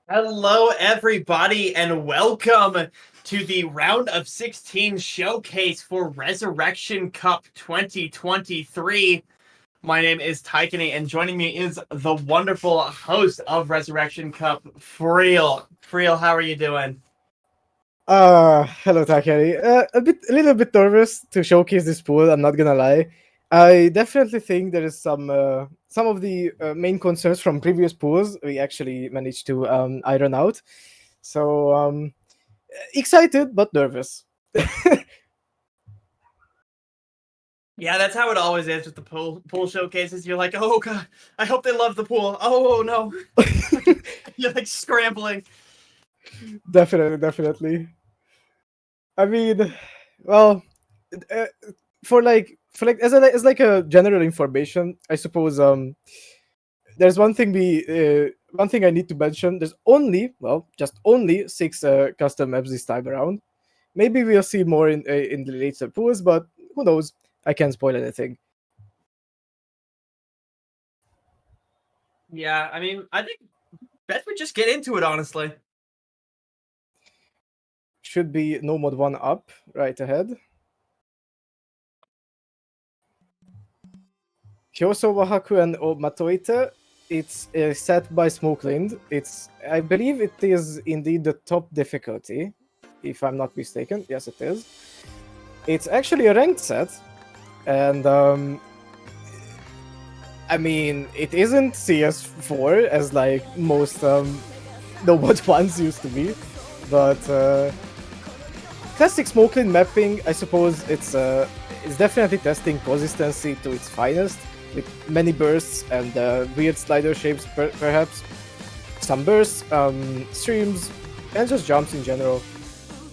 Hello, everybody, and welcome to the round of 16 showcase for Resurrection Cup 2023. My name is Taikane, and joining me is the wonderful host of Resurrection Cup, Friel. Friel, how are you doing? Hello, Takeri. A little bit nervous to showcase this pool. I'm not gonna lie. I definitely think there is some of the main concerns from previous pools we actually managed to iron out. So excited but nervous. Yeah, that's how it always is with the pool showcases. You're like, oh god, I hope they love the pool. Oh no, you're like scrambling. Definitely. I mean, well, uh, for like as like a general information, I suppose there's one thing I need to mention. There's just only six custom maps this time around. Maybe we'll see more in the later pools, but who knows? I can't spoil anything. Yeah, I mean, I think best we just get into it, honestly. Should be no mod one up right ahead. Kyoso Wahaku and Matoite. It's set by Smokeland. I believe it is indeed the top difficulty, if I'm not mistaken. Yes, it is. It's actually a ranked set, and I mean, it isn't CS4 as like most no mod ones used to be, but classic Smokeland mapping, I suppose it's definitely testing consistency to its finest, with many bursts and weird slider shapes, perhaps some bursts, streams, and just jumps in general.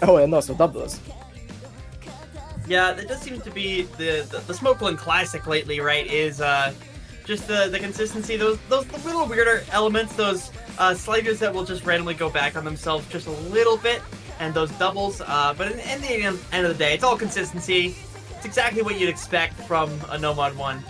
Oh, and also doubles. Yeah, that does seem to be the Smokeland classic lately, right? Is just the consistency, those little weirder elements, those sliders that will just randomly go back on themselves just a little bit, and those doubles. But in the end of the day, it's all consistency. It's exactly what you'd expect from a No Mod 1.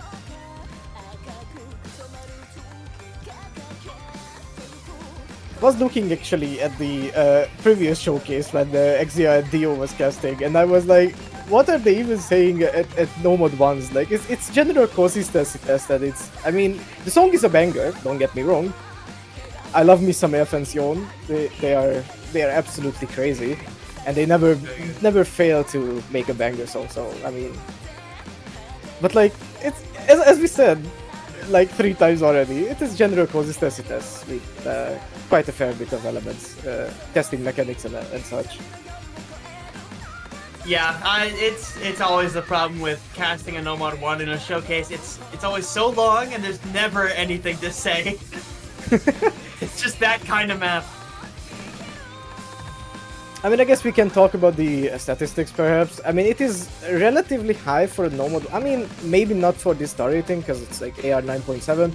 Was looking actually at the previous showcase when the Exia and Dio was casting, and I was like, what are they even saying at No Mod 1s? Like, it's general consistency test, and I mean, the song is a banger, don't get me wrong. I love me some Elfension. They are absolutely crazy, and they never fail to make a banger song. So I mean, but like it's as we said, like 3 times already, it is general consistency tests with quite a fair bit of elements, testing mechanics and such. Yeah, it's always the problem with casting a No Mod 1 in a showcase. It's always so long, and there's never anything to say. It's just that kind of map. I mean, I guess we can talk about the statistics, perhaps. I mean, it is relatively high for a normal. I mean, maybe not for this star rating, because it's like AR 9.7.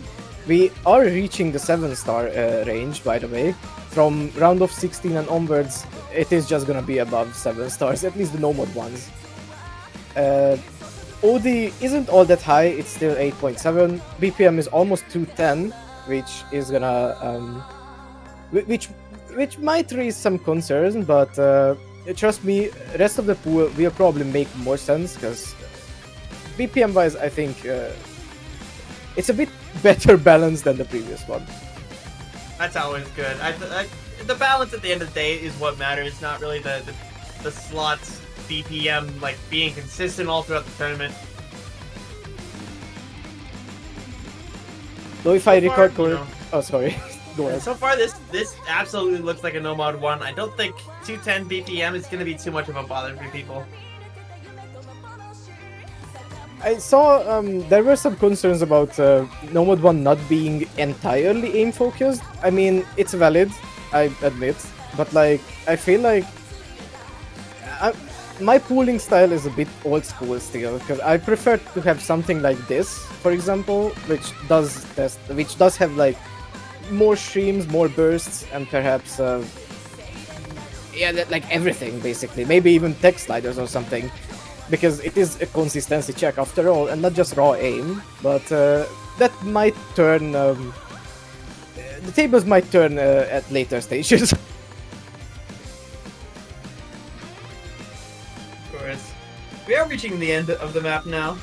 We are reaching the 7-star range, by the way. From round of 16 and onwards, it is just gonna be above 7 stars, at least the normal ones. OD isn't all that high, it's still 8.7. BPM is almost 210, which is gonna which might raise some concerns, but trust me, rest of the pool will probably make more sense, because BPM wise, I think it's a bit better balanced than the previous one. That's always good. The balance at the end of the day is what matters, not really the slots BPM like being consistent all throughout the tournament. Though if I record correctly, oh sorry, go ahead. So far, this absolutely looks like a No Mod 1. I don't think 210 BPM is going to be too much of a bother for people. I saw there were some concerns about No Mod 1 not being entirely aim focused. I mean, it's valid, I admit, but like I feel like my pooling style is a bit old school still, because I prefer to have something like this, for example, which does have like more streams, more bursts, and perhaps like everything basically. Maybe even tech sliders or something, because it is a consistency check after all, and not just raw aim. But that might turn the tables might turn at later stages. Of course. We are reaching the end of the map now.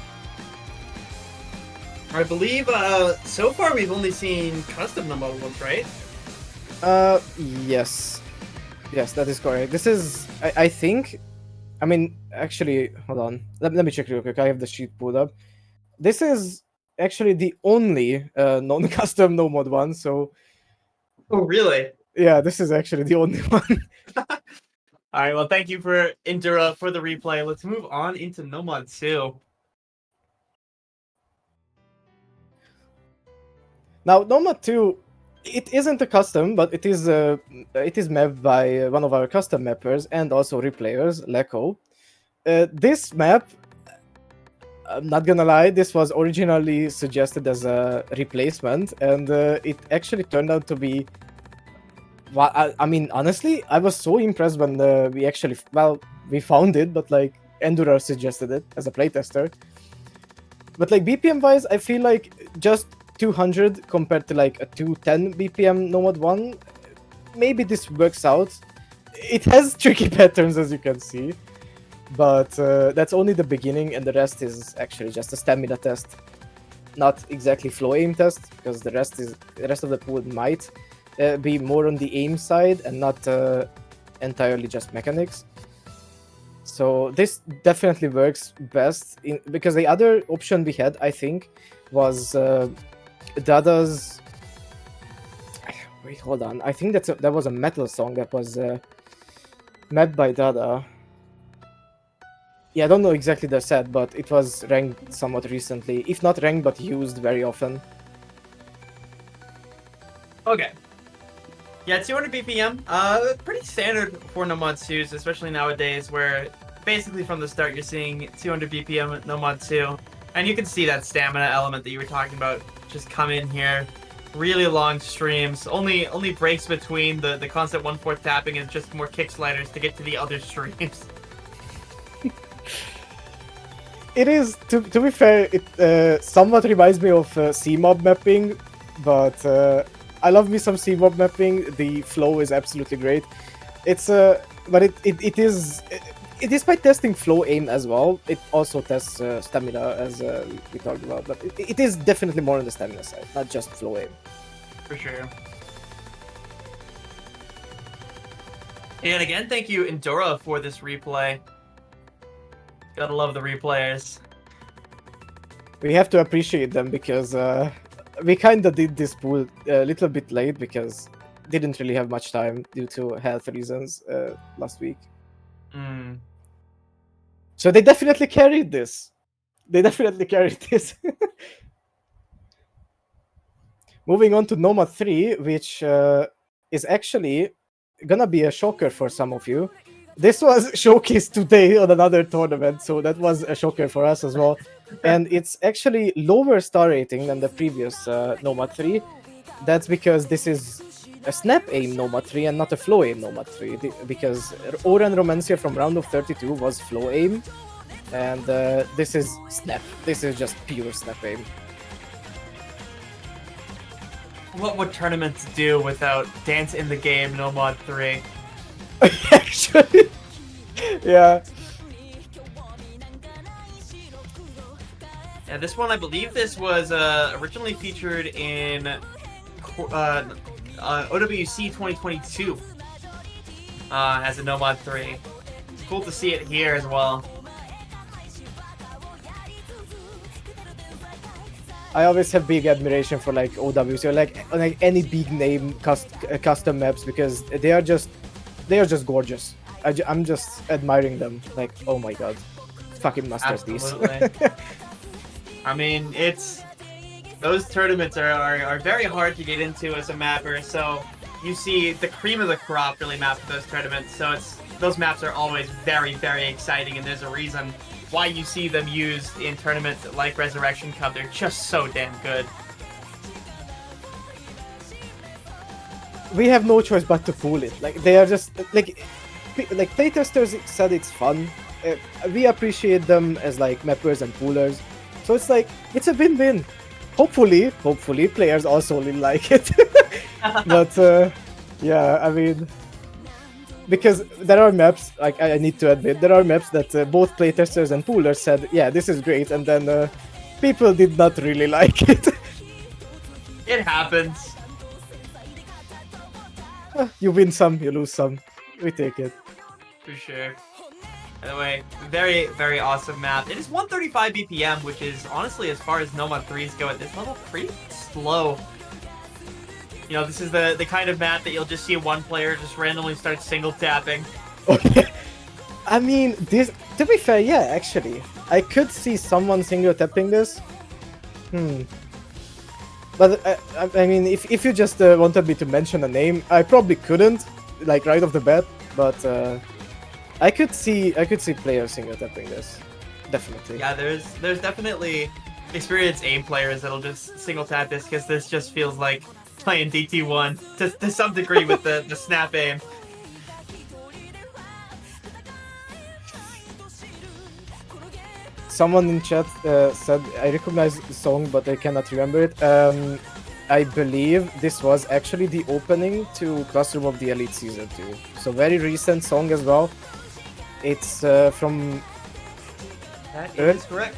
I believe so far we've only seen custom models, right? Yes. Yes, that is correct. This is, I think, I mean, actually, hold on. Let me check real quick. I have the sheet pulled up. This is actually the only non-custom no mod one, so Oh, really? yeah, this is actually the only one. All right, well, thank you for Indura for the replay. Let's move on into Nomad 2. Now, Nomad 2, it isn't a custom, but it is mapped by one of our custom mappers and also replayers, Leko. This map, I'm not gonna lie, this was originally suggested as a replacement, and it actually turned out to be. Well, I mean, honestly, I was so impressed when we actually, well, we found it, but like Endura suggested it as a playtester. But like BPM wise, I feel like just 200 compared to like a 210 BPM Nomad 1, maybe this works out. It has tricky patterns, as you can see, but that's only the beginning, and the rest is actually just a stamina test, not exactly flow aim test, because the rest of the pool might be more on the aim side and not entirely just mechanics. So this definitely works best because the other option we had, I think, was Dada's. Wait, hold on. I think that was a metal song that was mapped by Dada. Yeah, I don't know exactly the set, but it was ranked somewhat recently. If not ranked, but used very often. Okay. Yeah, 200 BPM. Pretty standard for Nomad 2s, especially nowadays, where basically from the start you're seeing 200 BPM Nomad 2. And you can see that stamina element that you were talking about just come in here. Really long streams. Only breaks between the constant 1/4 tapping and just more kick sliders to get to the other streams. It is, to be fair, it somewhat reminds me of CMOB mapping, but I love me some CMOB mapping. The flow is absolutely great. It's but it is by testing flow aim as well. It also tests stamina, as we talked about, but it is definitely more on the stamina side, not just flow aim. For sure. And again, thank you, Endura, for this replay. Gotta love the replayers. We have to appreciate them because we kinda did this pool a little bit late because didn't really have much time due to health reasons last week. So they definitely carried this. Moving on to Nomad 3, which is actually gonna be a shocker for some of you. This was showcased today on another tournament, so that was a shocker for us as well. And it's actually lower star rating than the previous Nomad 3. That's because this is a snap aim Nomad 3 and not a flow aim Nomad 3. Because Oran Romancia from round of 32 was flow aim, and this is snap. This is just pure snap aim. What would tournaments do without Dance in the Game Nomad 3? Actually, yeah. Yeah, this one, I believe this was originally featured in OWC 2022 as a Nomad 3. It's cool to see it here as well. I always have big admiration for like OWC or like any big name custom maps because they are just gorgeous. I'm just admiring them. Like, oh my god, fucking masterpiece. Absolutely. I mean, those tournaments are very hard to get into as a mapper. So you see the cream of the crop really map for those tournaments. So those maps are always very, very exciting, and there's a reason why you see them used in tournaments like Resurrection Cup. They're just so damn good. We have no choice but to pull it. Like, they are just like playtesters said it's fun. We appreciate them as like mappers and poolers. So it's like it's a win-win. Hopefully players also will like it. But yeah, I mean, because there are maps, like I need to admit, there are maps that both playtesters and poolers said, yeah, this is great, and then people did not really like it. It happens. You win some, you lose some. We take it. For sure. Anyway, very, very awesome map. It is 135 BPM, which is honestly, as far as Nomad 3s go at this level, pretty slow. You know, this is the kind of map that you'll just see one player just randomly start single tapping. Okay. I mean, this, to be fair, yeah, actually. I could see someone single tapping this. But I mean, if you just wanted me to mention a name, I probably couldn't, like right off the bat. But I could see players single tapping this, definitely. Yeah, there's definitely experienced aim players that'll just single tap this because this just feels like playing DT1 to some degree with the snap aim. Someone in chat said, I recognize the song, but I cannot remember it. I believe this was actually the opening to Classroom of the Elite Season 2. So very recent song as well. It's from... That is correct.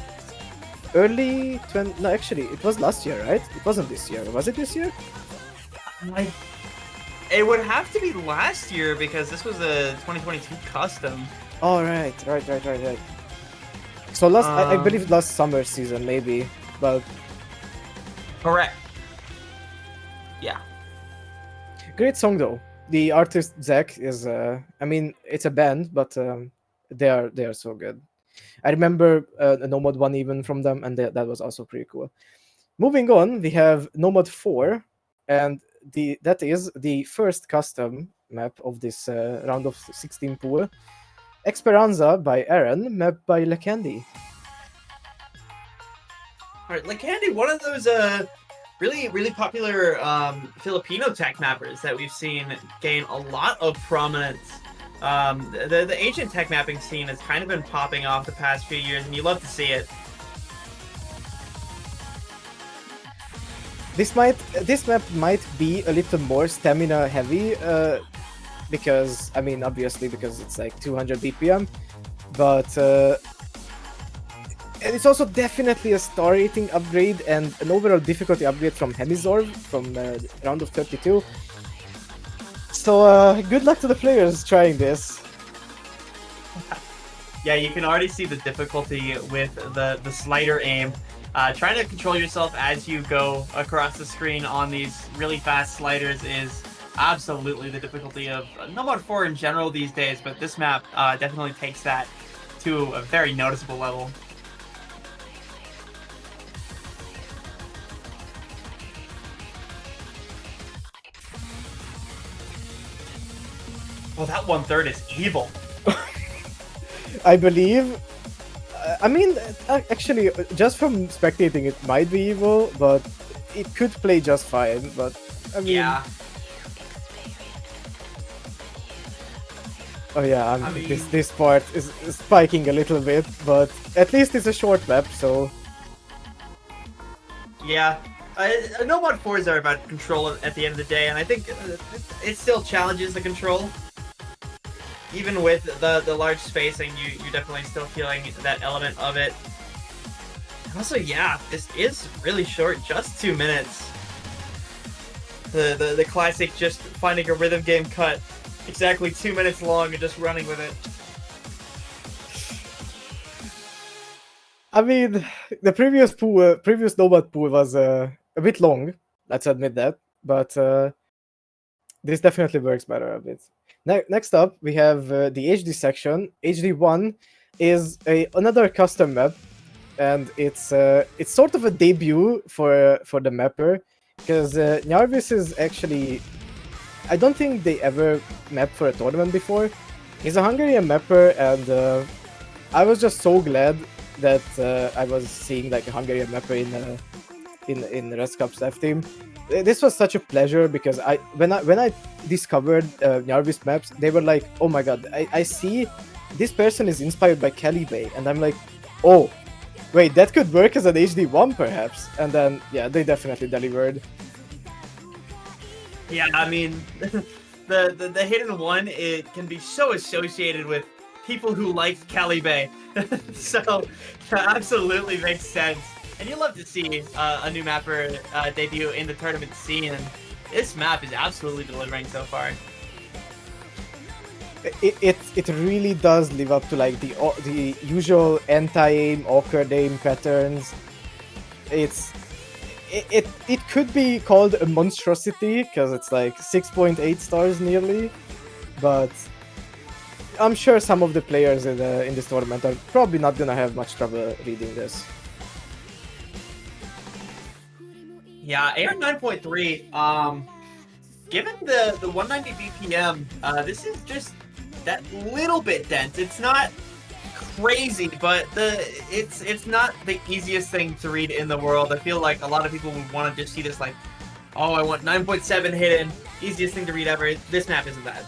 Early... No, actually, it was last year, right? It wasn't this year. Was it this year? It would have to be last year because this was a 2022 custom. Oh, right. So last, I believe last summer season, maybe, but... Correct. Yeah. Great song, though. The artist, Zach, is, I mean, it's a band, but they are so good. I remember a Nomad 1 even from them, and that was also pretty cool. Moving on, we have Nomad 4, and that is the first custom map of this round of 16 pool. Esperanza by Aaron, mapped by Lecandy. Alright, Lecandy, one of those really popular Filipino tech mappers that we've seen gain a lot of prominence. The Asian tech mapping scene has kind of been popping off the past few years, and you love to see it. This map might be a little more stamina heavy, because, I mean, obviously because it's like 200 BPM, but and it's also definitely a star rating upgrade and an overall difficulty upgrade from Hemizorb from round of 32. So good luck to the players trying this. Yeah, you can already see the difficulty with the slider aim. Trying to control yourself as you go across the screen on these really fast sliders is absolutely the difficulty of Nomad 4 in general these days, but this map definitely takes that to a very noticeable level. Well, that 1/3 is evil. I believe. I mean, actually, just from spectating, it might be evil, but it could play just fine. But I mean, yeah. Oh yeah, I mean, this part is spiking a little bit, but at least it's a short map, so. Yeah, Nomad 4s are about control at the end of the day, and I think it still challenges the control. Even with the large spacing, you're definitely still feeling that element of it. And also, yeah, this is really short, just 2 minutes. The classic just finding a rhythm game cut exactly 2 minutes long and just running with it. I mean, the previous Nomad pool was a bit long, let's admit that, but this definitely works better a bit. Next up, we have the HD section. HD1 is another custom map, and it's sort of a debut for the mapper, because Jarvis is actually, I don't think they ever mapped for a tournament before. He's a Hungarian mapper, and I was just so glad that I was seeing like a Hungarian mapper in the ResCup staff team. This was such a pleasure because when I discovered Jarvis maps, they were like, oh my god, I see this person is inspired by Kelly Bay, and I'm like, oh, wait, that could work as an HD1 perhaps. And then yeah, they definitely delivered. Yeah, I mean, the hidden one, it can be so associated with people who like Calibre, so that absolutely makes sense. And you love to see a new mapper debut in the tournament scene, and this map is absolutely delivering so far. It really does live up to like the usual anti-aim, awkward aim patterns. It could be called a monstrosity because it's like 6.8 stars nearly, but I'm sure some of the players in this tournament are probably not gonna have much trouble reading this. Yeah, AR 9.3. Given the 190 BPM, this is just that little bit dense. It's not crazy, but it's not the easiest thing to read in the world. I feel like a lot of people would want to just see this like, oh, I want 9.7 hidden, easiest thing to read ever. This map isn't that.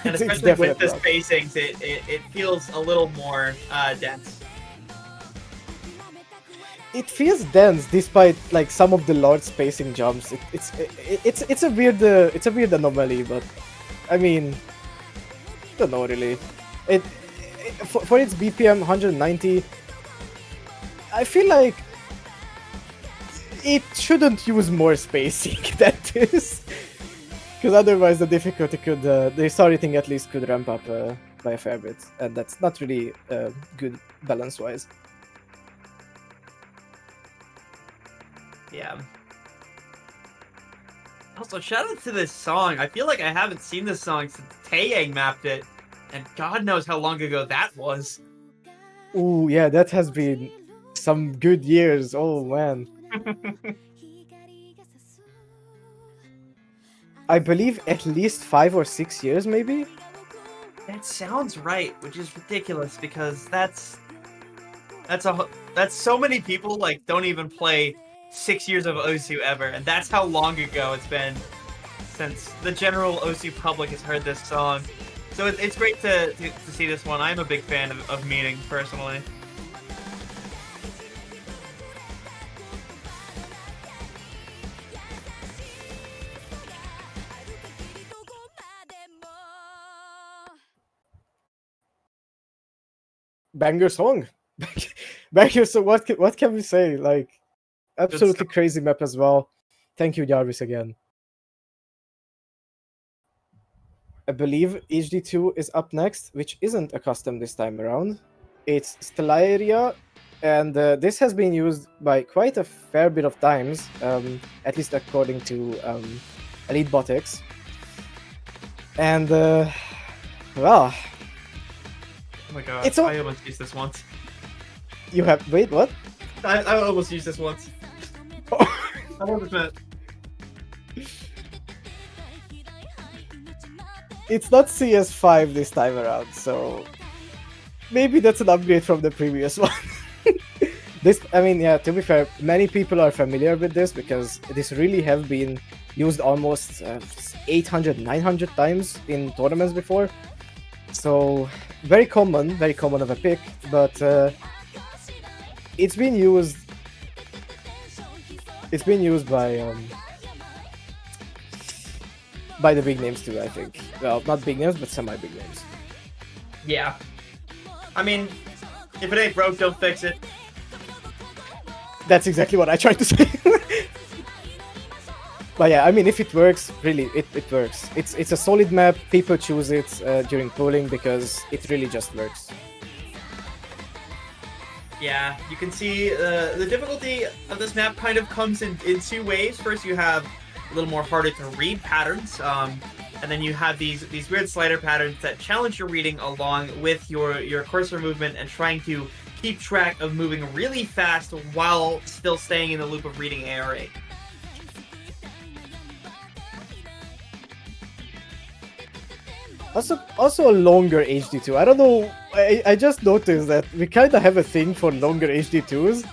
And especially with the spacings, it feels a little more dense. It feels dense despite like some of the large spacing jumps. It's a weird anomaly, but I mean, I don't know really. For its BPM 190, I feel like it shouldn't use more spacing than this, because otherwise the difficulty could, the sorry thing at least could ramp up by a fair bit, and that's not really good balance-wise. Yeah. Also, shout out to this song. I feel like I haven't seen this song since Taeyang mapped it, and God knows how long ago that was. Ooh, yeah, that has been some good years. Oh man. I believe at least 5 or 6 years, maybe? That sounds right, which is ridiculous because that's so many people like don't even play 6 years of OSU ever, and that's how long ago it's been since the general OSU public has heard this song. So it's great to see this one. I'm a big fan of Meaning, personally. Banger song. Banger song. What can we say? Like, absolutely crazy map as well. Thank you, Jarvis, again. I believe HD2 is up next, which isn't a custom this time around. It's Stellaria, and this has been used by quite a fair bit of times, at least according to Elite Botics. And, well... Oh my god, I almost used this once. You have... Wait, what? I almost used this once. I wasn't meant. It's not CS5 this time around, so... Maybe that's an upgrade from the previous one. I mean, yeah, to be fair, many people are familiar with this because this really have been used almost 800, 900 times in tournaments before. So, very common of a pick, but it's been used by the big names too, I think. Well, not big names, but semi-big names. Yeah. I mean, if it ain't broke, don't fix it. That's exactly what I tried to say. But yeah, I mean, if it works, really, it works. It's a solid map. People choose it during polling because it really just works. Yeah, you can see the difficulty of this map kind of comes in two ways. First, you have a little more harder to read patterns, and then you have these weird slider patterns that challenge your reading along with your cursor movement and trying to keep track of moving really fast while still staying in the loop of reading AR8. Also a longer HD2. I don't know, I just noticed that we kind of have a thing for longer HD2s.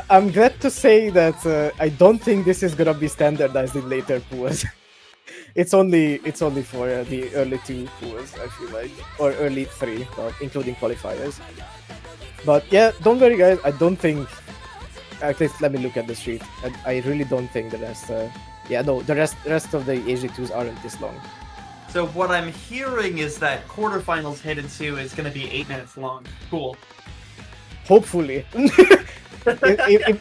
I'm glad to say that I don't think this is gonna be standardized in later pools. It's only for the early 2 pools, I feel like, or early 3, including qualifiers. But yeah, don't worry guys, I don't think, at least let me look at the street. I really don't think the rest Yeah, no, the rest of the HD2s aren't this long. So what I'm hearing is that quarterfinals headed to is going to be 8 minutes long. Cool. Hopefully.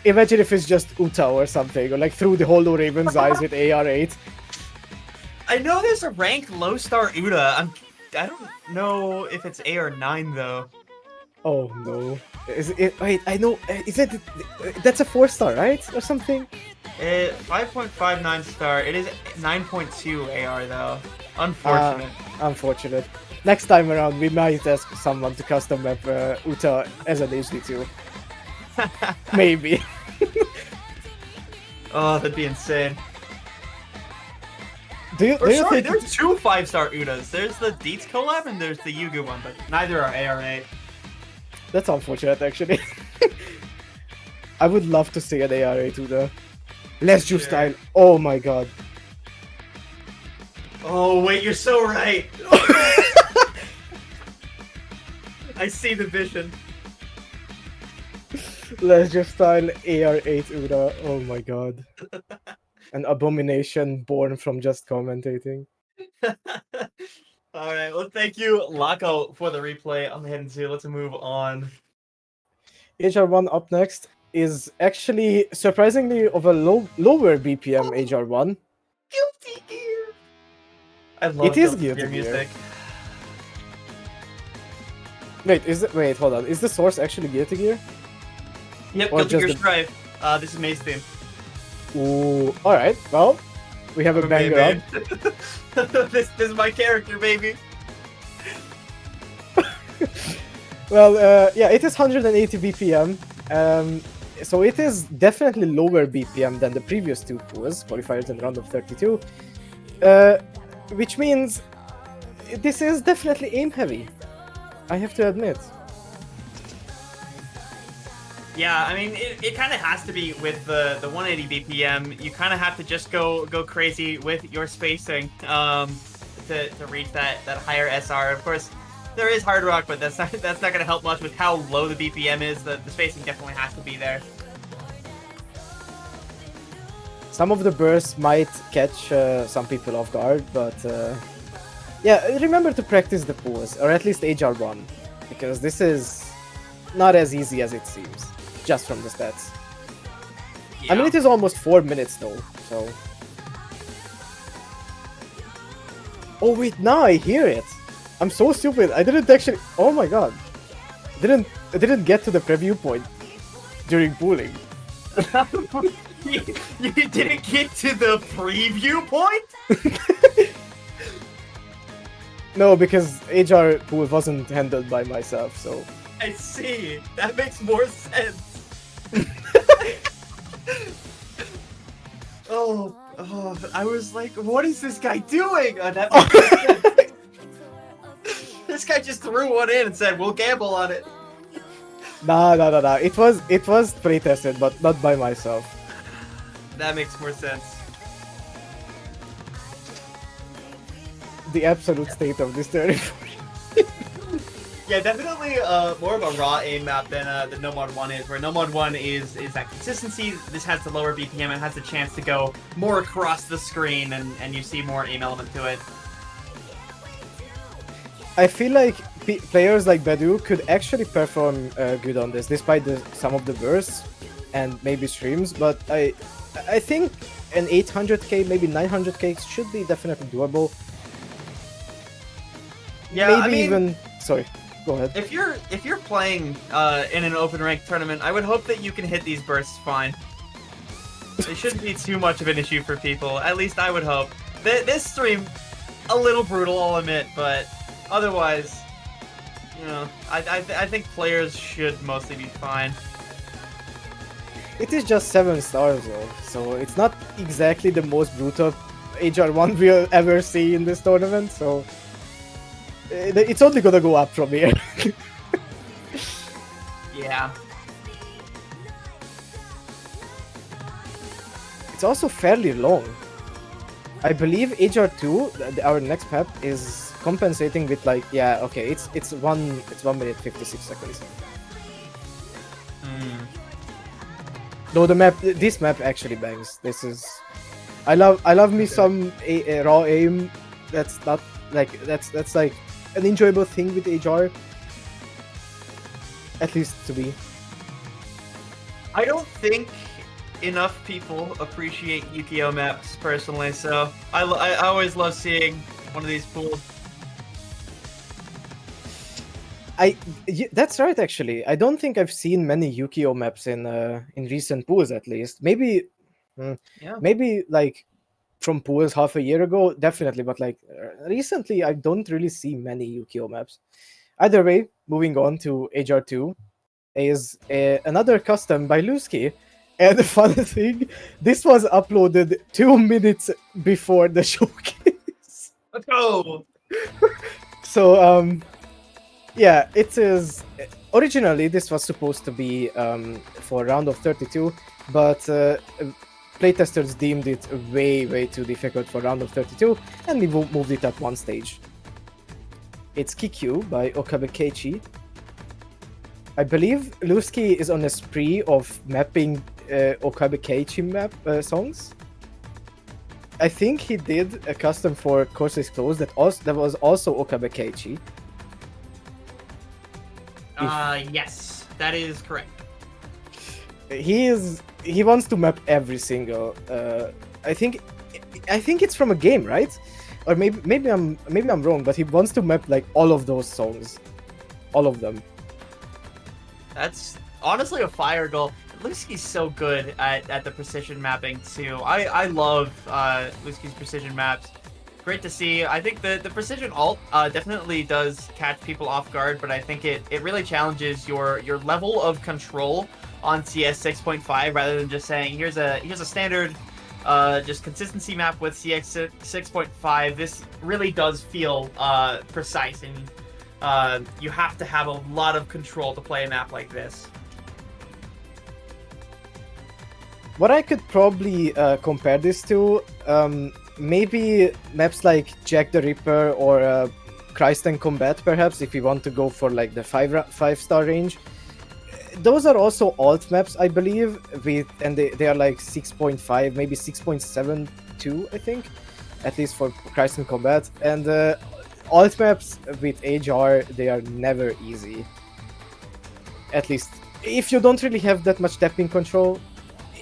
Imagine if it's just Uta or something, or like through the Hollow Raven's eyes with AR8. I know there's a ranked low star Uta. I don't know if it's A or 9 though. Oh no. Is it, wait, I know. Is it? That's a 4-star, right? Or something? 5.59 star. It is 9.2 AR though. Unfortunate. Unfortunate. Next time around, we might ask someone to custom map Uta as an HD2. Maybe. Oh, that'd be insane. Do you think there's 2 5-star Utas. There's the Deets collab and there's the Yugu one, but neither are AR8. That's unfortunate, actually. I would love to see an AR8 Uta. Let's do style. Oh my god. Oh wait, you're so right. I see the vision. Let's just style AR8 Uta. Oh my god. An abomination born from just commentating. Alright, well thank you, Lako, for the replay on the Hidden 2. Let's move on. HR1 up next is actually surprisingly of a lower BPM HR1. Guilty Gear! I love It is Guilty Gear Gear. music. Wait, hold on. Is the source actually Guilty Gear? Yep, Or Guilty Gear just Strife. This is May's theme. Ooh, alright. Well, we have a banger up. This is my character, baby. Well, yeah, it is 180 BPM. So it is definitely lower BPM than the previous two pools, qualifiers and round of 32. Which means this is definitely aim heavy. I have to admit. Yeah, I mean, it kind of has to be with the 180 BPM. You kind of have to just go crazy with your spacing to reach that higher SR. Of course, there is hard rock, but that's not going to help much with how low the BPM is. The spacing definitely has to be there. Some of the bursts might catch some people off guard, but yeah, remember to practice the pools, or at least HR1, because this is not as easy as it seems, just from the stats. Yeah. I mean, it is almost 4 minutes though, so... Oh wait, now I hear it! I'm so stupid, I didn't actually... Oh my god. I didn't get to the preview point during pooling. You didn't get to the preview point? No, because HR pool wasn't handled by myself, so... I see. That makes more sense. Oh, I was like, what is this guy doing? Oh, that makes sense. This guy just threw one in and said, we'll gamble on it. Nah. It was pre-tested, but not by myself. That makes more sense. The absolute state of this territory. Yeah, definitely more of a raw aim map than the Nomad 1 is, where Nomad 1 is that consistency. This has the lower BPM, it has a chance to go more across the screen, and you see more aim element to it. I feel like players like Badu could actually perform good on this, despite some of the bursts and maybe streams, but I think an 800k, maybe 900k should be definitely doable. Yeah, maybe I mean, even... Sorry, go ahead. If you're playing in an open rank tournament, I would hope that you can hit these bursts fine. They shouldn't be too much of an issue for people. At least I would hope. This stream, a little brutal, I'll admit, but otherwise, you know, I think players should mostly be fine. It is just 7 stars though, so it's not exactly the most brutal HR1 we'll ever see in this tournament, so it's only gonna go up from here. Yeah. It's also fairly long. I believe HR2, our next map, is compensating with like, yeah, okay, it's 1 minute 56 seconds. Though this map actually bangs. This is I love me some raw aim. That's not like that's like an enjoyable thing with HR. At least to me. I don't think enough people appreciate Yu-Gi-Oh maps personally, so I always love seeing one of these pulled. That's right actually. I don't think I've seen many Yu-Gi-Oh maps in recent pools at least. Maybe Yeah. maybe like from pools half a year ago, definitely, but like recently I don't really see many Yu-Gi-Oh maps. Either way, moving on to HR2 is another custom by Lusky. And the funny thing, this was uploaded 2 minutes before the showcase. Let's go! So yeah, it is. Originally, this was supposed to be for round of 32, but playtesters deemed it way too difficult for round of 32, and we moved it up one stage. It's Kikyu by Okabe Keiichi. I believe Lusky is on a spree of mapping Okabe Keiichi map songs. I think he did a custom for Courses Closed that was also Okabe Keiichi. Yes, that is correct. He wants to map every single. I think it's from a game, right? Or maybe I'm wrong, but he wants to map like all of those songs, all of them. That's honestly a fire goal. Lusky's so good at the precision mapping too. I love Lusky's precision maps. Great to see. I think the precision alt definitely does catch people off guard, but I think it really challenges your level of control on CS 6.5 rather than just saying here's a standard just consistency map with CS 6.5. This really does feel precise, and you have to have a lot of control to play a map like this. What I could probably compare this to, maybe maps like Jack the Ripper or Christ and Combat, perhaps, if you want to go for like the 5-star range. Those are also alt maps, I believe, and they are like 6.5, maybe 6.72, I think, at least for Christ and Combat. And alt maps with HR, they are never easy. At least, if you don't really have that much tapping control,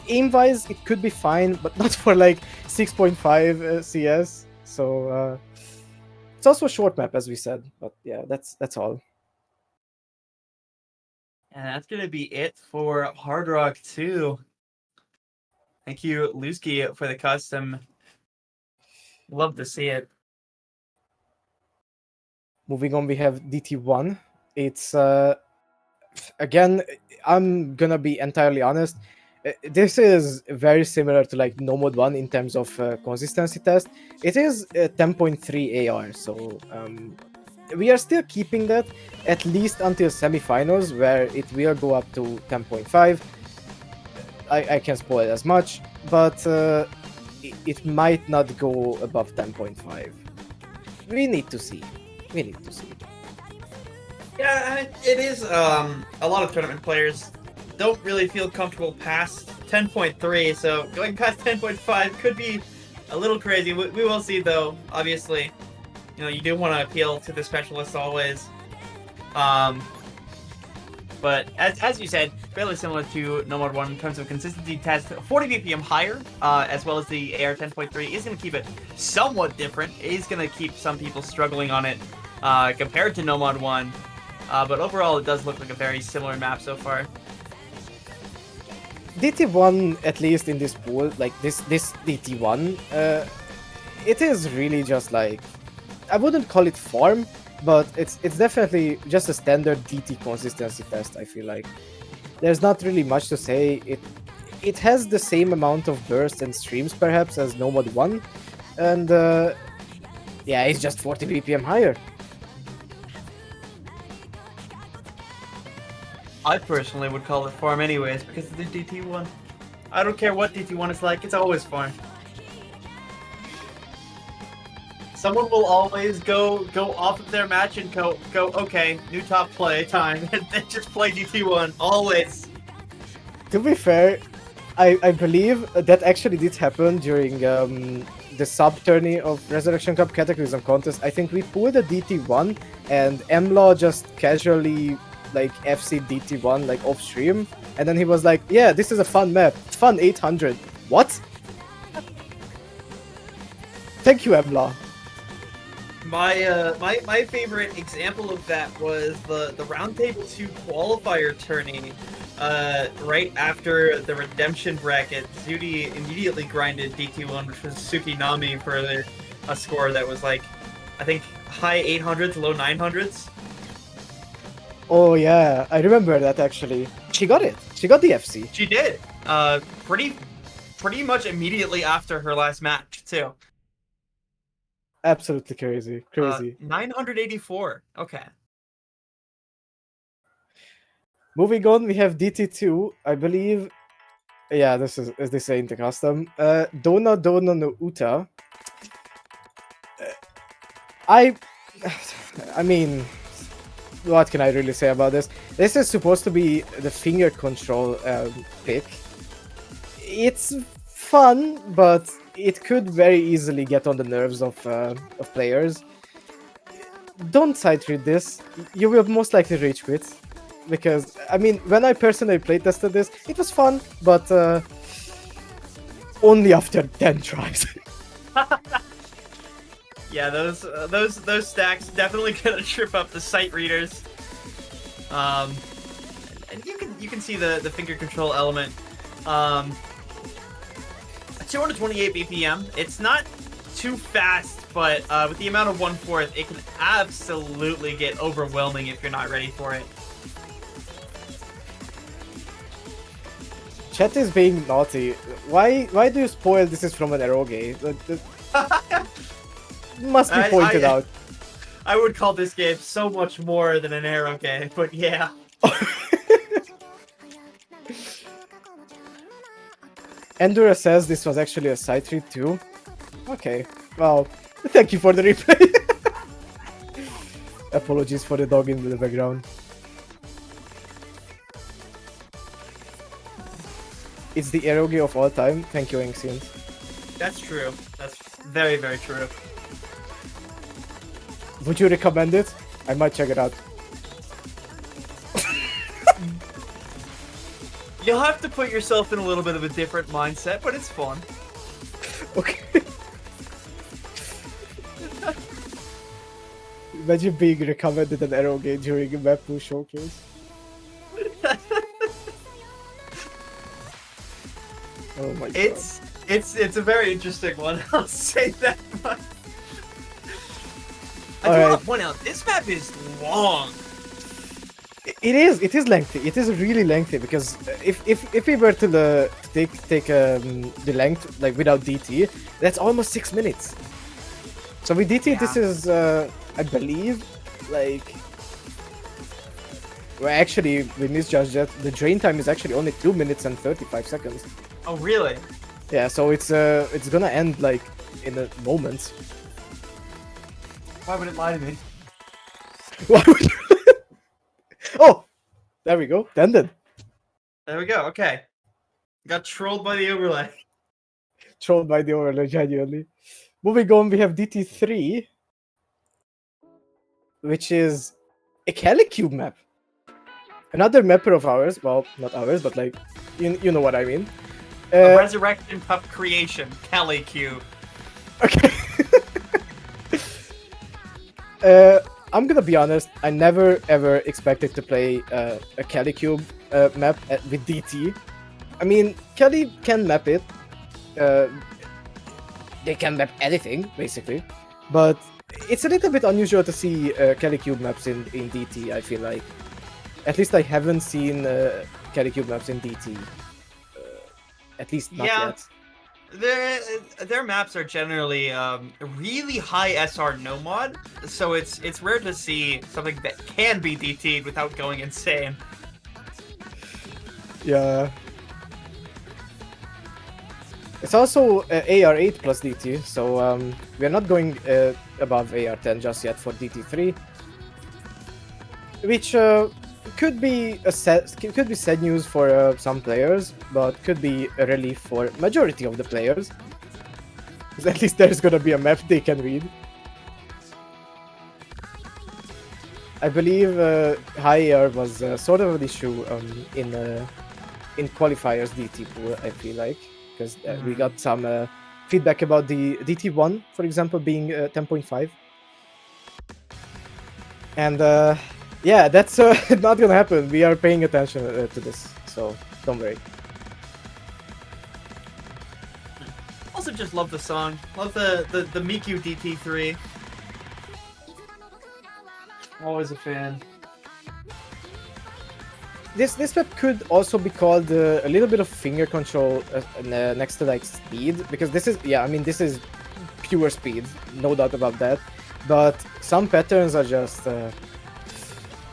aim-wise, it could be fine, but not for like 6.5 CS. So it's also a short map, as we said. But yeah, that's all. And that's gonna be it for Hard Rock 2. Thank you, Lusky, for the custom. Love to see it. Moving on, we have DT1. It's again, I'm gonna be entirely honest. This is very similar to like No Mode 1 in terms of consistency test. It is 10.3 AR, so we are still keeping that at least until semifinals, where it will go up to 10.5. I can't spoil as much, but it might not go above 10.5. We need to see. Yeah, it is. A lot of tournament players don't really feel comfortable past 10.3, so going past 10.5 could be a little crazy. We will see, though. Obviously, you know, you do want to appeal to the specialists always. But as you said, fairly similar to No Mode 1 in terms of consistency test. 40 BPM higher, as well as the AR 10.3 is going to keep it somewhat different. It is going to keep some people struggling on it compared to No Mode 1. But overall, it does look like a very similar map so far. DT1, at least in this pool, like this DT1, it is really just like, I wouldn't call it farm, but it's definitely just a standard DT consistency test. I feel like there's not really much to say. It has the same amount of bursts and streams perhaps as No Mode 1, and yeah, it's just 40 BPM higher. I personally would call it farm anyways, because of the DT1. I don't care what DT1 is like, it's always farm. Someone will always go off of their match and go, okay, new top play time, and then just play DT1, always. To be fair, I believe that actually did happen during the sub-tourney of Resurrection Cup Cataclysm contest. I think we pulled a DT1 and Mlaw just casually like FC DT1 like off stream, and then he was like, yeah, this is a fun map. It's fun 800. What? Thank you, Mlaw. My favorite example of that was the Roundtable 2 qualifier tourney. Right after the redemption bracket, Zudi immediately grinded DT1, which was Tsukinami, for a score that was like, I think, high 800s, low 900s. Oh yeah, I remember that actually. She got it. She got the FC. She did. Pretty much immediately after her last match too. Absolutely crazy. Crazy. 984. Okay. Moving on, we have DT2, I believe. Yeah, this ain't the custom. Dona Dona no Uta. I mean, what can I really say about this? This is supposed to be the finger control pick. It's fun, but it could very easily get on the nerves of players. Don't side read this. You will most likely rage quit. Because, I mean, when I personally playtested this, it was fun, but only after 10 tries. Yeah, those stacks definitely gonna trip up the sight readers. And you can see the finger control element. 228 BPM. It's not too fast, but with the amount of 1/4, it can absolutely get overwhelming if you're not ready for it. Chat is being naughty. Why do you spoil this is from an eroge? Must be pointed out. I would call this game so much more than an eroge, but yeah. Endura says this was actually a side read too. Okay, well, thank you for the replay. Apologies for the dog in the background. It's the eroge of all time. Thank you, Ancient. That's true. That's very, very true. Would you recommend it? I might check it out. You'll have to put yourself in a little bit of a different mindset, but it's fun. Okay. Imagine being recommended an eroge during a Mappool showcase. Oh my god. It's a very interesting one. I'll say that much. I do Alright. want to point out this map is long. It is lengthy. It is really lengthy because if we were to take the length like without DT, that's almost 6 minutes. So with DT, Yeah. this is I believe like. Well, actually, we misjudged that. The drain time is actually only 2 minutes and 35 seconds. Oh really? Yeah, so it's gonna end like in a moment. Why would it lie to me? Why would you? Oh, there we go. Ended. There we go. Okay. Got trolled by the overlay. Trolled by the overlay, genuinely. Moving on, we have DT3, which is a Calicube map. Another mapper of ours. Well, not ours, but like you know what I mean. A Resurrection Cup creation, Calicube. Okay. I'm gonna be honest, I never ever expected to play a Calicube map with DT. I mean, Cali can map it. They can map anything, basically. But it's a little bit unusual to see Calicube maps in DT, I feel like. At least I haven't seen Calicube maps in DT. At least not yet. Their maps are generally really high SR no mod, so it's rare to see something that can be DT'd without going insane. Yeah. It's also AR8 plus DT, so we're not going above AR10 just yet for DT3. Which could be sad news for some players, but could be a relief for majority of the players. At least there's gonna be a map they can read. I believe high air was sort of an issue in qualifiers DT pool. I feel like because we got some feedback about the DT1, for example, being 10.5, and yeah, that's not gonna happen. We are paying attention to this, so don't worry. Also, just love the song. Love the Miku DT3. Always a fan. This map could also be called a little bit of finger control next to like speed, because this is this is pure speed, no doubt about that. But some patterns are just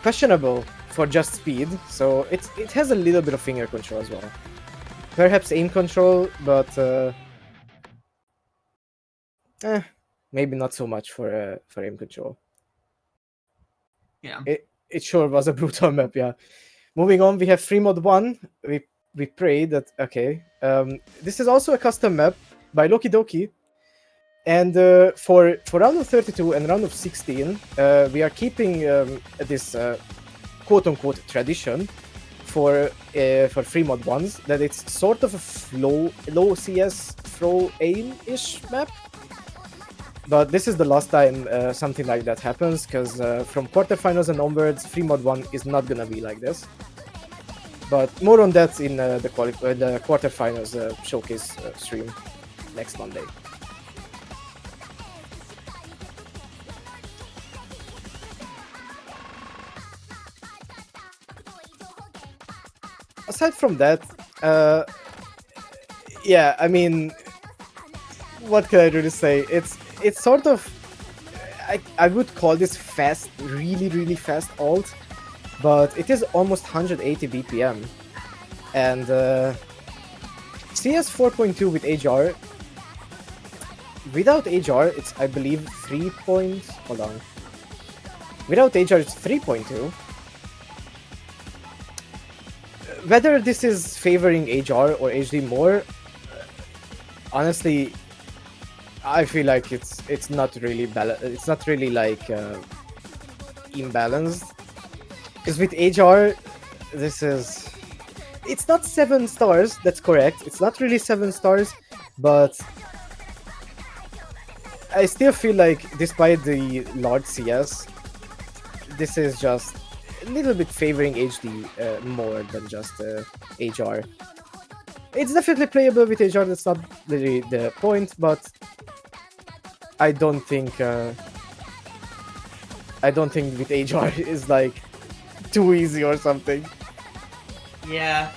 questionable for just speed, so it has a little bit of finger control as well. Perhaps aim control, but maybe not so much for aim control. Yeah. It sure was a brutal map, yeah. Moving on, we have free mod 1. We pray that this is also a custom map by Loki Doki. And for round of 32 and round of 16, we are keeping this quote-unquote tradition for free mod 1s, that it's sort of a low CS throw aim-ish map. But this is the last time something like that happens, because from quarterfinals and onwards, free mod 1 is not gonna be like this. But more on that in the quarterfinals showcase stream next Monday. Aside from that, yeah, I mean, what can I really say? It's sort of, I would call this fast, really fast ult, but it is almost 180 BPM, and CS 4.2 with HR. Without HR, it's I believe 3 point. Hold on. Without HR, it's 3.2. Whether this is favoring HR or HD more, honestly, I feel like it's not really it's not really like imbalanced. Because with HR, it's not 7 stars. That's correct. It's not really 7 stars, but I still feel like, despite the large CS, this is just a little bit favoring HD more than just HR. It's definitely playable with HR, that's not really the point, but I don't think with HR is like too easy or something. Yeah.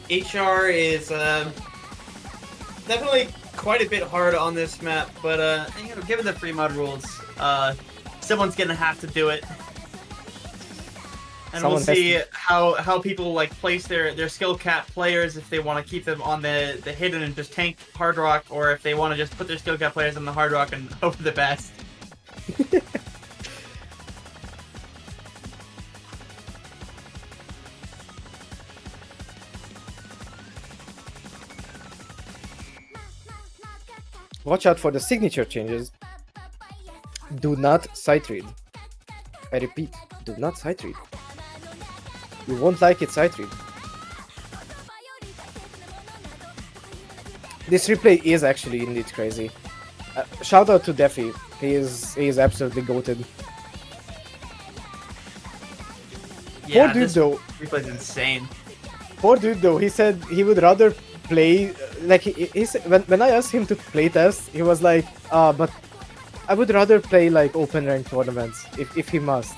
HR is definitely quite a bit hard on this map, but you know, given the free mod rules, someone's gonna have to do it. And we'll see how people like place their skill cap players, if they want to keep them on the hidden and just tank hard rock, or if they want to just put their skill cap players on the hard rock and hope for the best. Watch out for the signature changes. Do not sight read. I repeat, do not sight read. You won't like it sight read. This replay is actually indeed crazy. Shout out to Defi. He is absolutely goated. Yeah, poor dude though. Replay's insane. Poor dude though. He said he would rather play like he said, when I asked him to play test, he was like, but I would rather play like open rank tournaments if he must.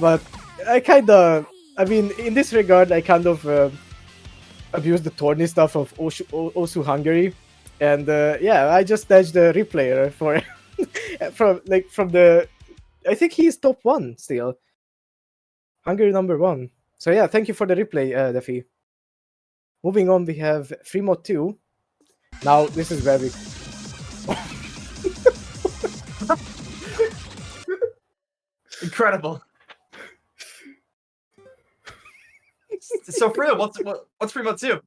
But I mean, in this regard, I kind of abuse the tourney stuff of Osu Hungary, and yeah, I just edged the replayer for from the. I think he's top 1 still. Hungary number 1. So yeah, thank you for the replay, Defi. Moving on, we have free mod 2. Now this is where we. Incredible. So Freya, what's Fremont 2?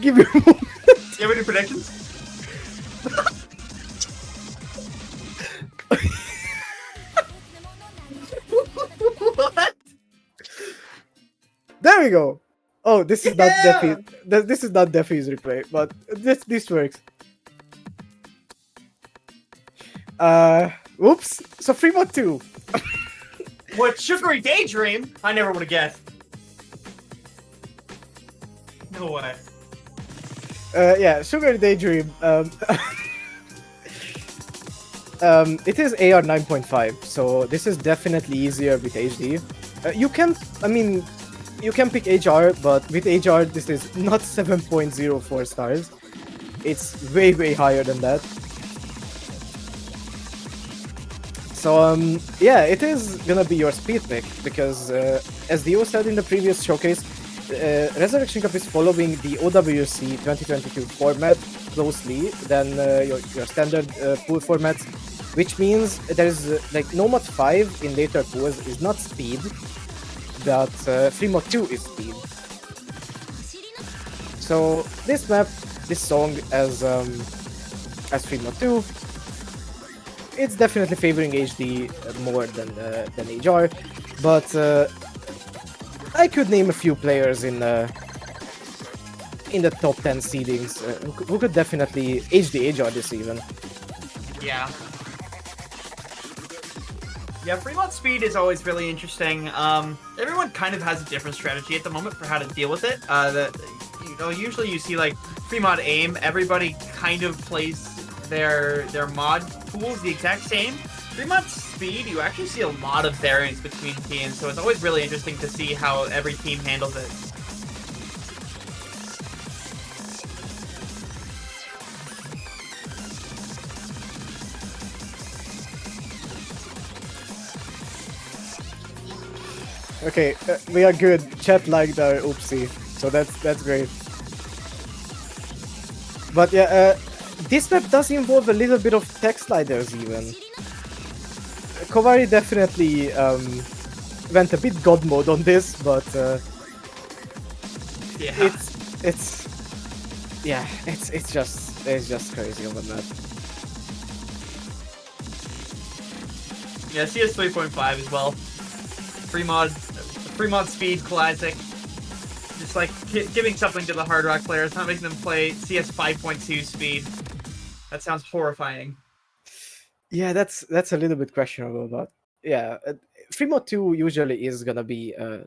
Give me a moment. Do you have any predictions? What? There we go. Oh, this is not Yeah! Deafy. This is not Deafy's replay, but this works. Oops. So Fremont 2. What, Sugary Daydream? I never would have guessed. No way. Yeah, Sugar Daydream. It is AR 9.5, so this is definitely easier with HD. You can pick HR, but with HR, this is not 7.04 stars. It's way higher than that. So, yeah, it is gonna be your speed pick, because, as Dio said in the previous showcase, Resurrection Cup is following the OWC 2022 format closely than your standard pool formats, which means there is like no mod 5 in later pools is not speed, but free mod 2 is speed. So this map, this song as free mod 2, it's definitely favoring HD more than HR, but I could name a few players in the top 10 seedings who could definitely HD HR this even. Yeah. Yeah, Fremont speed is always really interesting. Everyone kind of has a different strategy at the moment for how to deal with it. Usually you see like Fremont aim, everybody kind of plays their mod pools the exact same. Fremont speed, you actually see a lot of variance between teams, so it's always really interesting to see how every team handles it. Okay, we are good. Chat liked our oopsie, so that's great. But yeah, this map does involve a little bit of tech sliders even. Kovari definitely went a bit god mode on this, but yeah, it's just crazy on the map. Yeah, CS 3.5 as well. Free mod speed classic. Just like giving something to the Hard Rock players, not making them play CS 5.2 speed. That sounds horrifying. Yeah, that's a little bit questionable, but yeah, free mod 2 usually is gonna be a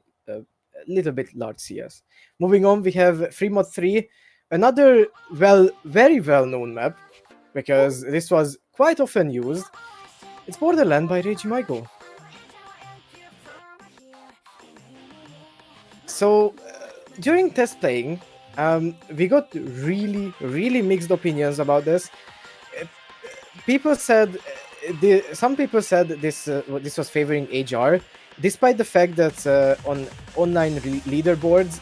little bit large CS. Moving on, we have free mod 3, another very well known map, because this was quite often used. It's Borderland by Regimigo. So during test playing, we got really mixed opinions about this. People said some people said this was favoring HR, despite the fact that on online leaderboards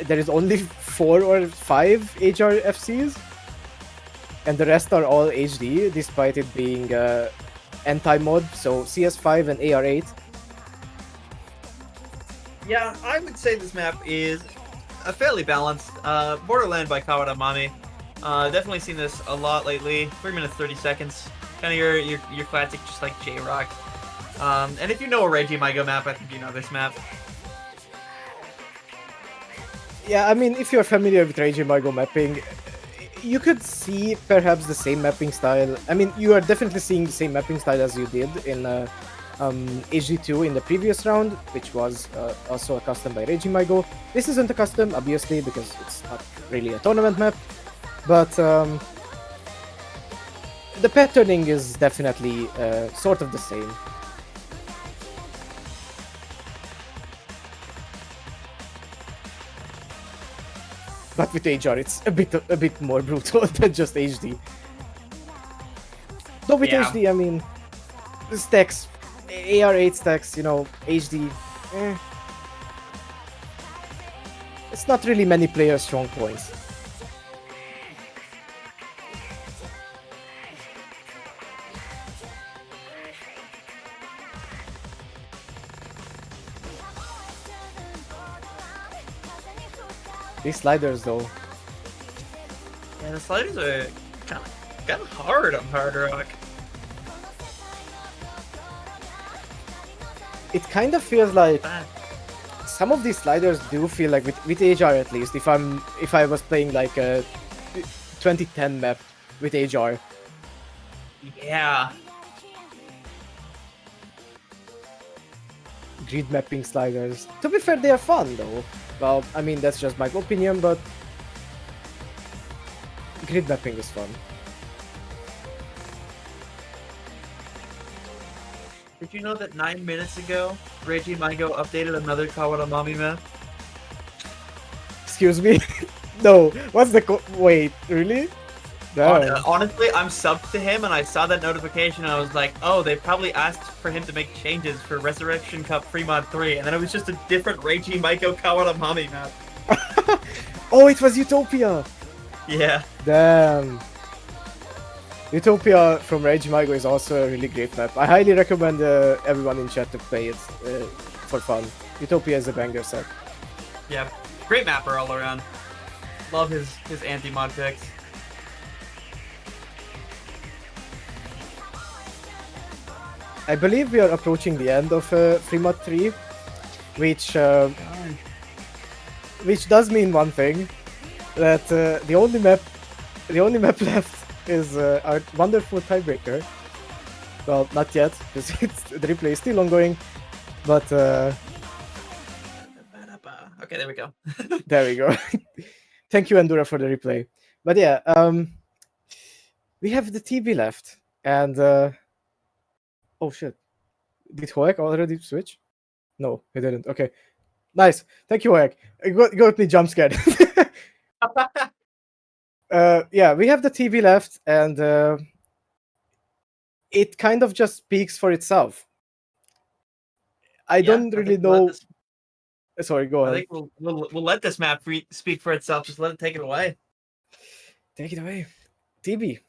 there is only 4 or 5 HR FCs, and the rest are all HD, despite it being anti-mod, so CS5 and AR8. Yeah, I would say this map is a fairly balanced. Borderland by Kawada Mami. Definitely seen this a lot lately. 3 minutes 30 seconds. Kind of your classic, just like J-Rock. And if you know a Regimigo map, I think you know this map. Yeah, I mean, if you're familiar with Regimigo mapping, you could see perhaps the same mapping style. I mean, you are definitely seeing the same mapping style as you did in HD2 in the previous round, which was also a custom by Regimigo. This isn't a custom, obviously, because it's not really a tournament map, but the patterning is definitely sort of the same. But with HR, it's a bit more brutal than just HD. Though with HD, I mean, the stacks, AR8 stacks, you know, HD, it's not really many players' strong points. These sliders, though. Yeah, the sliders are kind of hard on Hard Rock. It kind of feels like Bad. some of these sliders do feel like with HR at least. If I was playing like a 2010 map with HR. Yeah. Grid mapping sliders. To be fair, they are fun though. Well, I mean that's just my opinion, but grid mapping is fun. Did you know that 9 minutes ago, Reiji Maigo updated another Kawaramami map? Excuse me? No, what's the wait, really? Damn. Honestly, I'm subbed to him, and I saw that notification, and I was like, oh, they probably asked for him to make changes for Resurrection Cup Free Mod 3, and then it was just a different Reiji Maiko Kawaramami map. Oh, it was Utopia! Yeah. Damn. Utopia from Rage Maigo is also a really great map. I highly recommend everyone in chat to play it for fun. Utopia is a banger set. Yeah. Great mapper all around. Love his anti-mod picks. I believe we are approaching the end of Free Mod 3, which does mean one thing, that the only map left is our wonderful tiebreaker. Well, not yet, because the replay is still ongoing, but okay, there we go. there we go. Thank you, Endura, for the replay. But yeah, we have the TB left, and oh shit, did Hoek already switch? No, he didn't. Okay, nice. Thank you, Hoek. You got me jump scared. Yeah, we have the TV left, and it kind of just speaks for itself. I don't really know. Sorry, go ahead. I think we'll let this map speak for itself. Just let it take it away. Take it away, TB.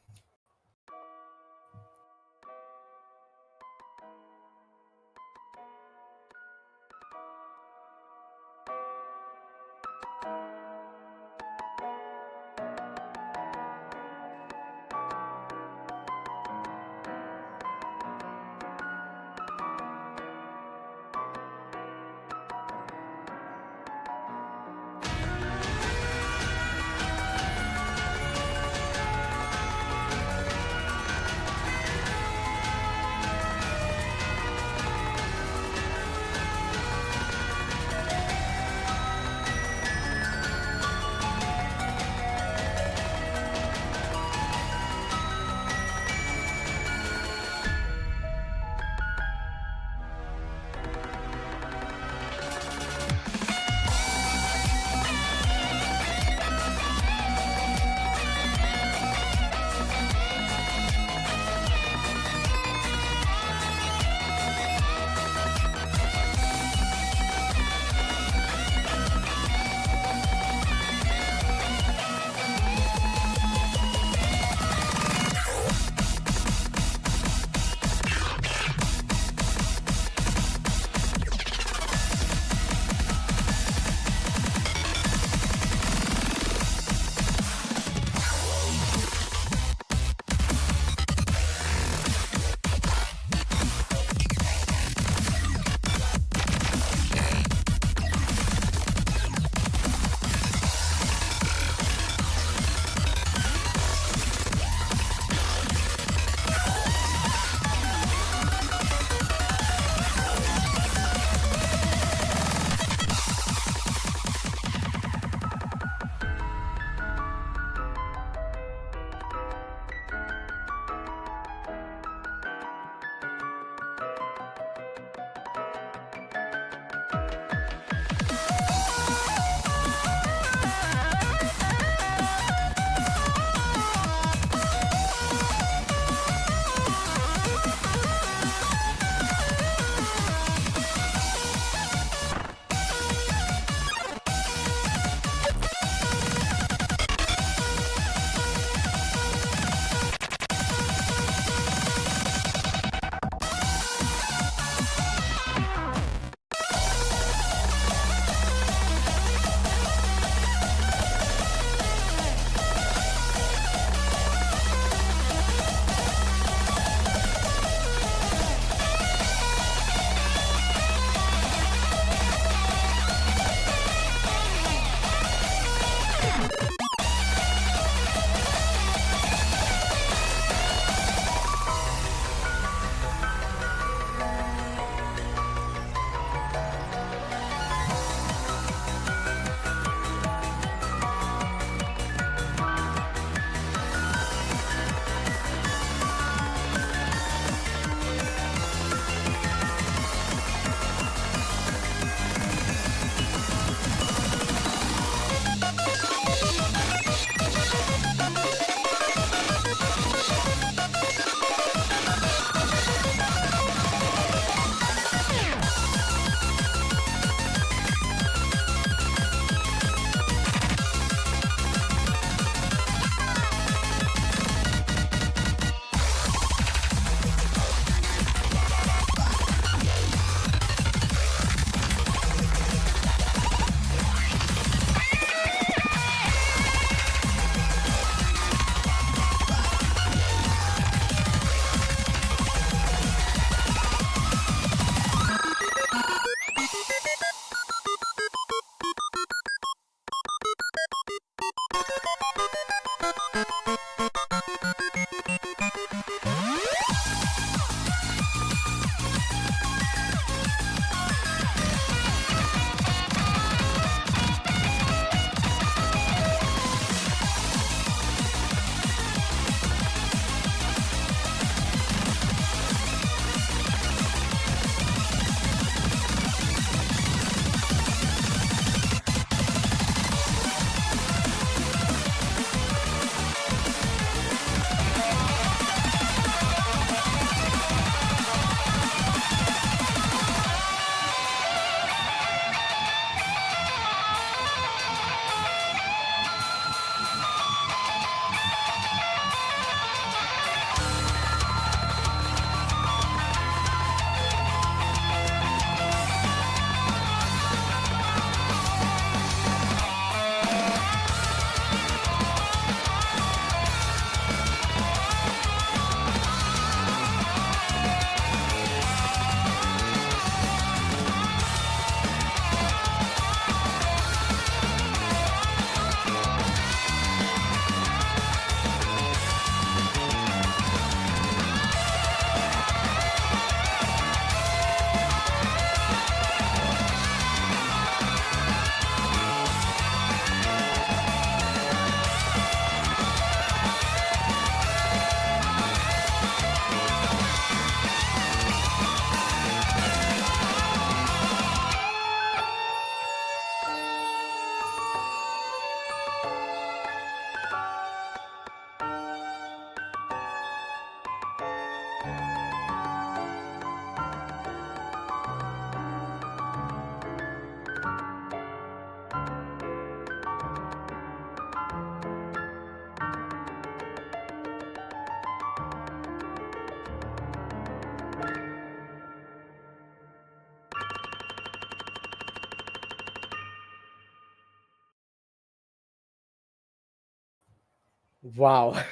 Wow.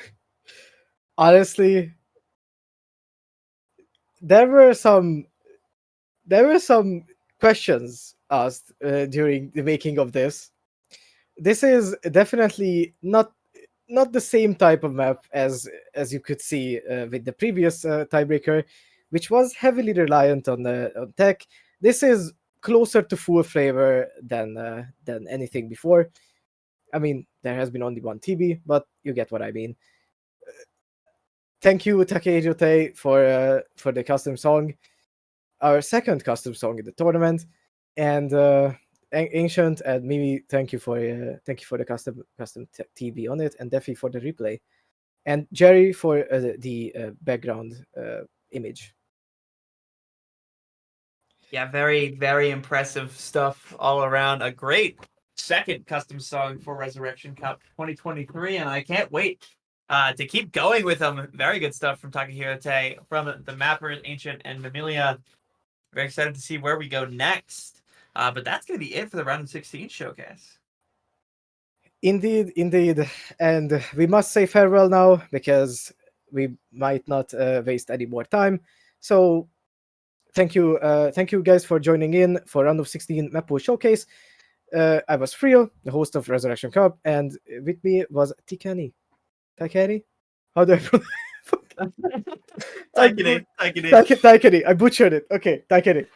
Honestly, there were some questions asked during the making of this. This is definitely not the same type of map as you could see with the previous tiebreaker, which was heavily reliant on tech. This is closer to full flavor than anything before. I mean, there has been only one TB, but you get what I mean. Thank you, Takeijote, for the custom song, our second custom song in the tournament, and Ancient and Mimi. Thank you for the custom TB on it, and Defi for the replay, and Jerry for the background image. Yeah, very, very impressive stuff all around. A great second custom song for Resurrection Cup 2023, and I can't wait to keep going with them. Very good stuff from Takahiro Te, from the Mappers, Ancient, and Mamilia. Very excited to see where we go next. But that's going to be it for the round of 16 showcase. Indeed, indeed, and we must say farewell now because we might not waste any more time. So thank you guys for joining in for round of 16 Mappool showcase. I was Frio, the host of Resurrection Cup, and with me was Tikani. Takeri? How do I pronounce Taikini. Taikani. I butchered it. Okay, Taikani.